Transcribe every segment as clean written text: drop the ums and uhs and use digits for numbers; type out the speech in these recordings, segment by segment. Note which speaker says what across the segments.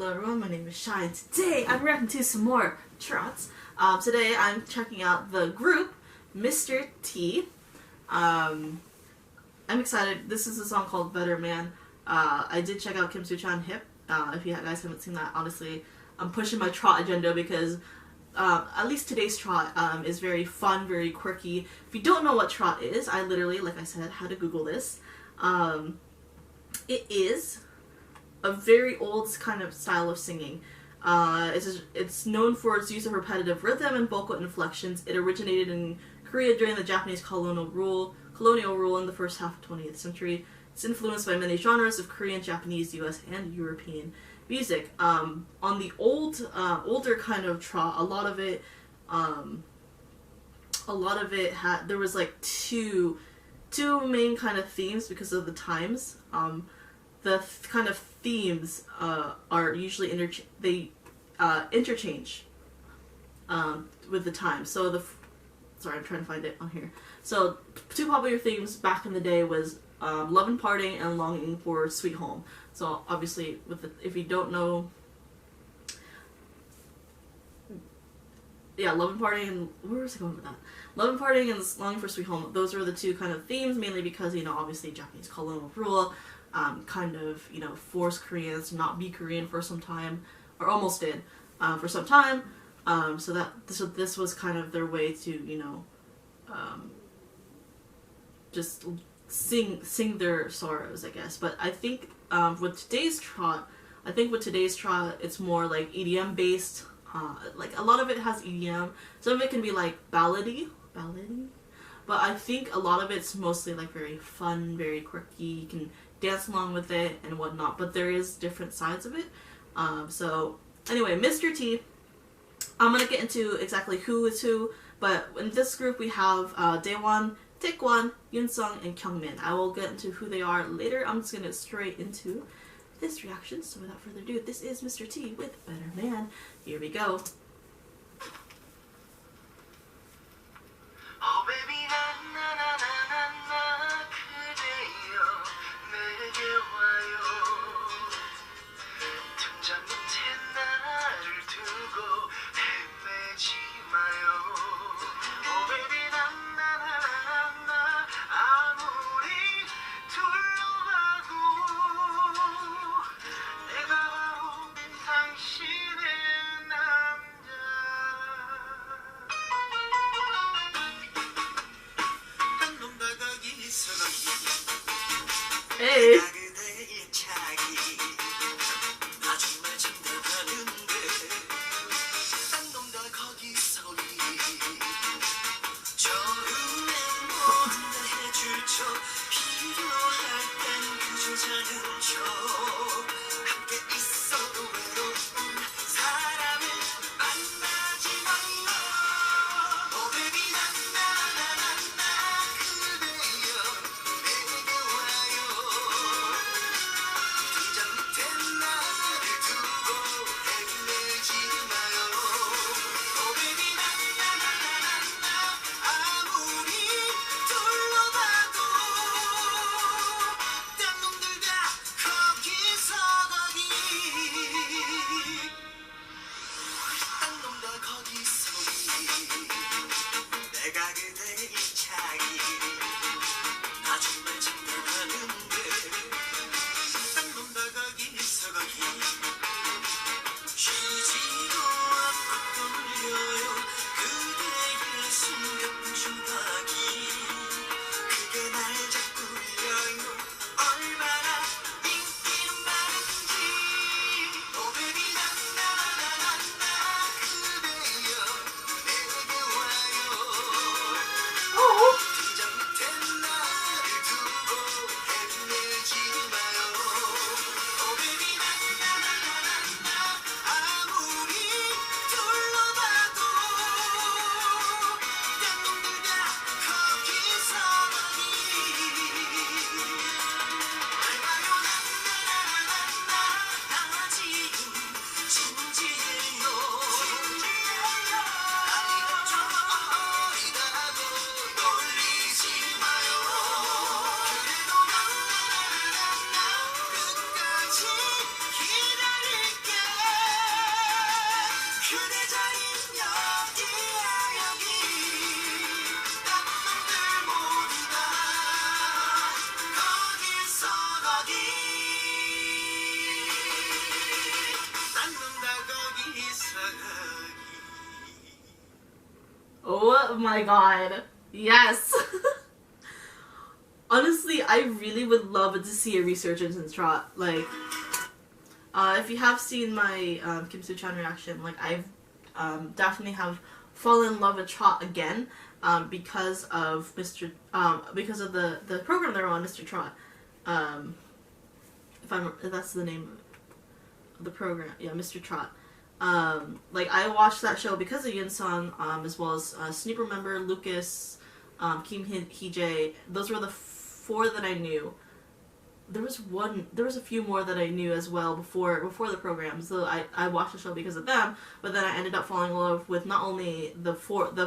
Speaker 1: Hello everyone, my name is Shai, and today I'm reacting to some more trots. Today I'm checking out the group Mister T. I'm excited. This is a song called Better Man. I did check out Kim Soo-chan Hip. If you guys haven't seen that, honestly, I'm pushing my trot agenda because at least today's trot is very fun, very quirky. If you don't know what trot is, I literally, like I said, had to Google this. It is a very old kind of style of singing. It's known for its use of repetitive rhythm and vocal inflections. It originated in Korea during the Japanese colonial rule in the first half of the 20th century. It's influenced by many genres of Korean, Japanese, US, and European music. On the older kind of trot, a lot of it had, there was like two main kind of themes because of the times. The kind of themes are usually interchange with the time. So sorry, I'm trying to find it on here. So two popular themes back in the day was love and parting and longing for sweet home. So obviously, if you don't know, yeah, love and parting and where was I going with that? Love and parting and longing for sweet home. Those are the two kind of themes, mainly because obviously Japanese colonial rule kind of forced Koreans to not be Korean for some time, or almost did for some time. So this was kind of their way to just sing their sorrows, I guess. But I think with today's trot, it's more like EDM based. Like a lot of it has EDM. Some of it can be like ballady. But I think a lot of it's mostly like very fun, very quirky. You can dance along with it and whatnot. But there is different sides of it. So anyway, Mister T. I'm gonna get into exactly who is who. But in this group we have Daewon, Taekwon, Yoonsung, and Kyungmin. I will get into who they are later. I'm just gonna get straight into this reaction. So without further ado, this is Mister T with Better Man. Here we go. Oh my god. Yes. Honestly, I really would love to see a resurgence in Trot. Like, if you have seen my Kim Soo-chan reaction, like, I've definitely have fallen in love with Trot again because of because of the program they're on, Mister Trot. If that's the name of the program, yeah, Mister Trot. Like, I watched that show because of Yoon Sung, as well as Snoop member Lucas, Kim Hee Jae. Those were the four that I knew. There was a few more that I knew as well before the program. So I watched the show because of them, but then I ended up falling in love with not only the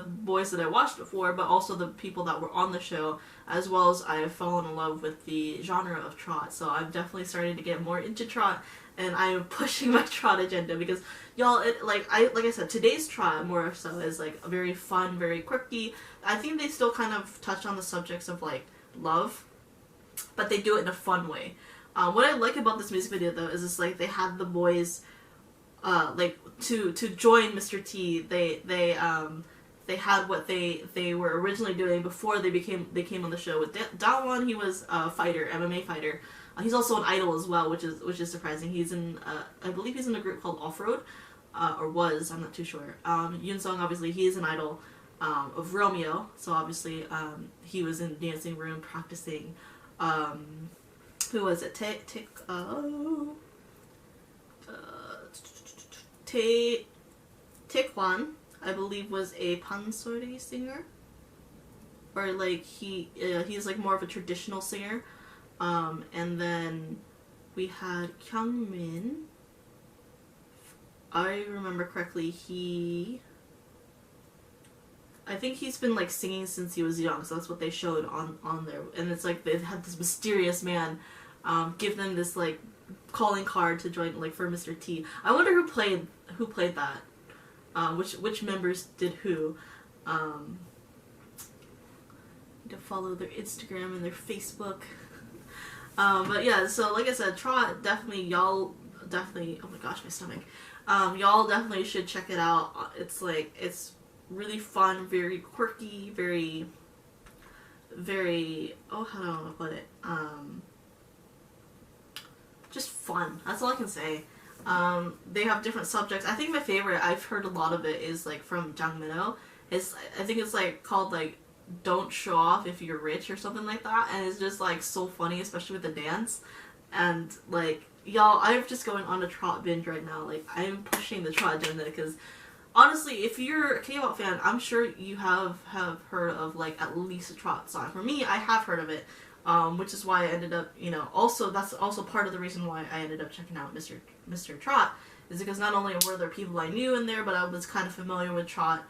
Speaker 1: boys that I watched before, but also the people that were on the show, as well as I have fallen in love with the genre of Trot. So I'm definitely starting to get more into Trot, and I am pushing my Trot agenda because y'all, like I said, today's Trot more so is like very fun, very quirky. I think they still kind of touch on the subjects of like love, but they do it in a fun way. What I like about this music video though is it's like they had the boys like to join Mr. T. They had what they were originally doing before they came on the show. With Dawon, he was a fighter, MMA fighter. He's also an idol as well, which is surprising. He's in I believe he's in a group called Off Road, or was, I'm not too sure. Yoon Sung, obviously he is an idol of Romeo, so obviously he was in dancing room practicing. Who was it? Taekwon, I believe, was a pansori singer, or like he's like more of a traditional singer. And then we had Kyungmin. I remember correctly, I think he's been like singing since he was young, so that's what they showed on there. And it's like they had this mysterious man give them this like calling card to join, like, for Mr. T. I wonder who played that. Which members did who. To follow their Instagram and their Facebook. But yeah, so like I said, Trot, definitely, oh my gosh, my stomach. Y'all definitely should check it out. It's like, it's really fun, very quirky, very, oh, how do I want to put it? Just fun. That's all I can say. They have different subjects. I think my favorite, I've heard a lot of it, is like from Jang Minho. I think it's like called like Don't Show Off If You're Rich or something like that, and it's just like so funny, especially with the dance. And like, y'all, I'm just going on a Trot binge right now. Like, I'm pushing the Trot agenda because honestly, if you're a K-pop fan, I'm sure you have heard of like at least a Trot song. For me, I have heard of it, which is why I ended up, also that's also part of the reason why I ended up checking out Mister Trot, is because not only were there people I knew in there, but I was kind of familiar with Trot.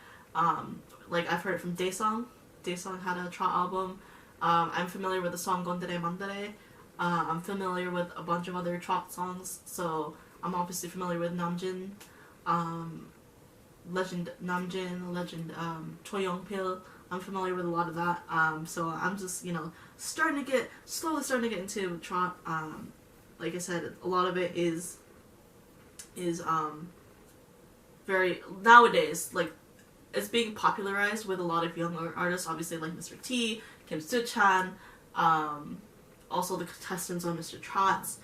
Speaker 1: Like, I've heard it from Daesung. Daesung had a Trot album. I'm familiar with the song Gondere Mandere. I'm familiar with a bunch of other Trot songs, so I'm obviously familiar with Namjin. Legend Namjin, Legend Choi Young-pil. I'm familiar with a lot of that. So I'm just, slowly starting to get into Trot. Like I said, a lot of it is very, nowadays, like, it's being popularized with a lot of younger artists, obviously, like Mr. T, Kim Soo-chan, also the contestants on Mister Trots.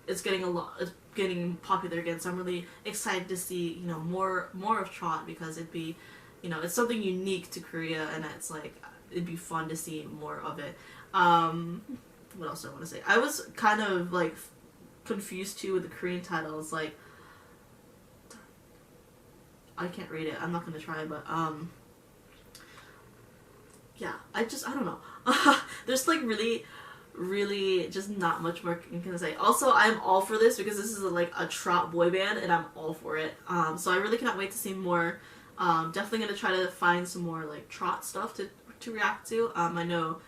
Speaker 1: It's getting popular again, so I'm really excited to see, more of Trot, because it'd be, it's something unique to Korea, and it's like, it'd be fun to see more of it. What else do I want to say? I was kind of like confused too with the Korean titles. Like, I can't read it. I'm not gonna try, but yeah. I don't know. There's like really just not much more I can say. Also, I'm all for this because this is like a Trot boy band, and I'm all for it. So I really cannot wait to see more. Definitely gonna try to find some more like Trot stuff to react to. I know,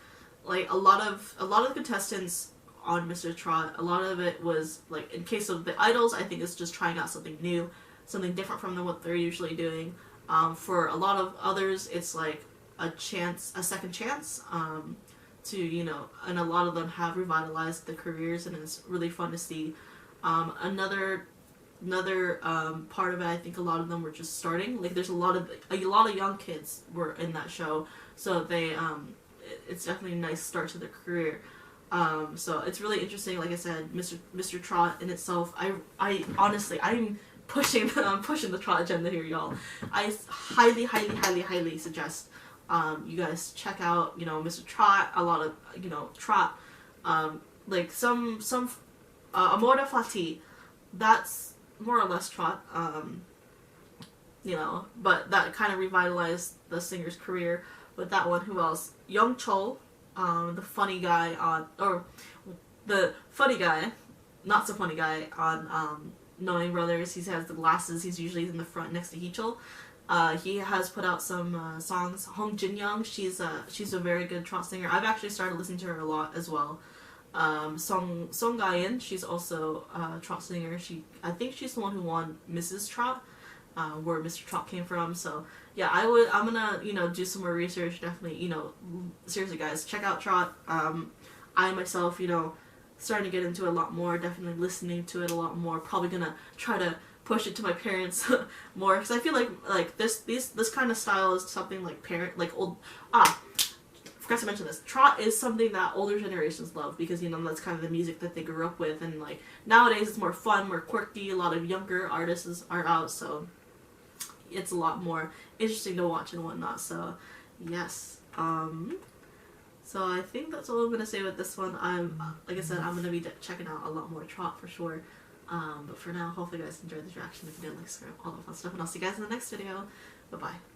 Speaker 1: like, a lot of the contestants on Mister Trot, a lot of it was like, in case of the idols, I think it's just trying out something new, something different from what they're usually doing. For a lot of others, it's like a second chance. And a lot of them have revitalized their careers, and it's really fun to see. Another another part of it. I think a lot of them were just starting. Like there's a lot of young kids were in that show, so they it's definitely a nice start to their career. So it's really interesting. Like I said, Mister Trot in itself, I honestly, I'm pushing the Trot agenda here, y'all. I highly suggest you guys check out, you know, Mister Trot, a lot of, you know, Trot, like some Amore Fati, that's more or less Trot, you know, but that kind of revitalized the singer's career with that one. Who else? Young Chol, the funny guy on, or the funny guy, not so funny guy on Knowing Brothers. He has the glasses. He's usually in the front next to Heechul. He has put out some songs. Hong Jin Young, she's a very good Trot singer. I've actually started listening to her a lot as well. Song Ga-in, she's also a Trot singer. I think she's the one who won Mrs. Trot, where Mister Trot came from. So yeah, I'm gonna, you know, do some more research. Definitely, you know, seriously guys, check out Trot. I myself, you know, starting to get into it a lot more. Definitely listening to it a lot more. Probably gonna try to push it to my parents more, because I feel like this kind of style is something like forgot to mention this. Trot is something that older generations love, because, you know, that's kind of the music that they grew up with, and like nowadays it's more fun, more quirky. A lot of younger artists are out, so it's a lot more interesting to watch and whatnot. So yes, so I think that's all I'm gonna say with this one. Like I said, I'm gonna be checking out a lot more Trot for sure. But for now, hopefully you guys enjoyed this reaction. If you did, like, subscribe, all that fun stuff, and I'll see you guys in the next video. Bye bye.